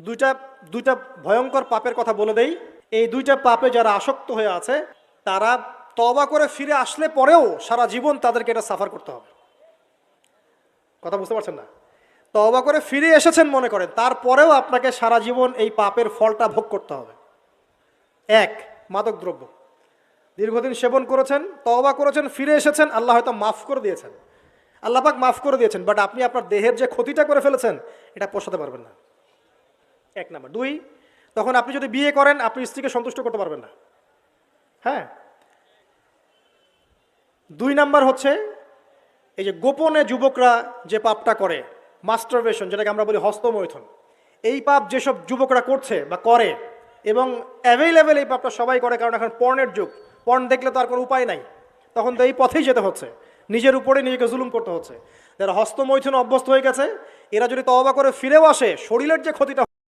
দুইটা দুইটা ভয়ঙ্কর পাপের কথা বলে দেই। এই দুইটা পাপে যারা আসক্ত হয়ে আছে তারা তওবা করে ফিরে আসলে পরেও সারা জীবন তাদেরকে এটা সাফার করতে হবে। কথা বুঝতে পারছেন না? তওবা করে ফিরে এসেছেন মনে করেন, তারপরেও আপনাকে সারা জীবন এই পাপের ফলটা ভোগ করতে হবে। এক, মাদকদ্রব্য। দীর্ঘদিন সেবন করেছেন, তওবা করেছেন, ফিরে এসেছেন, আল্লাহ হয়তো মাফ করে দিয়েছেন, আল্লাহ পাক মাফ করে দিয়েছেন, বাট আপনি আপনার দেহের যে ক্ষতিটা করে ফেলেছেন এটা পোষাতে পারবেন না। এক নাম্বার। দুই, তখন আপনি যদি বিয়ে করেন আপনি স্ত্রীকে সন্তুষ্ট করতে পারবেন না। হ্যাঁ। দুই নাম্বার হচ্ছে এই যে গোপনে যুবকরা যে পাপটা করে, মাস্টারবেশন, যেটাকে আমরা বলি হস্তমৈথুন, এই পাপ যেসব যুবকরা করছে বা করে, এবং অ্যাভেলেবেল এই পাপটা সবাই করে, কারণ এখন পর্নের যুগ, পর্ন দেখলে তো আর কোনো উপায় নাই, তখন তো এই পথেই যেতে হচ্ছে, নিজের উপরে নিজেকে জুলুম করতে হচ্ছে। যারা হস্তমৈথুন অভ্যস্ত হয়ে গেছে এরা যদি তওবা করে ফিরেও আসে, শরীরের যে ক্ষতিটা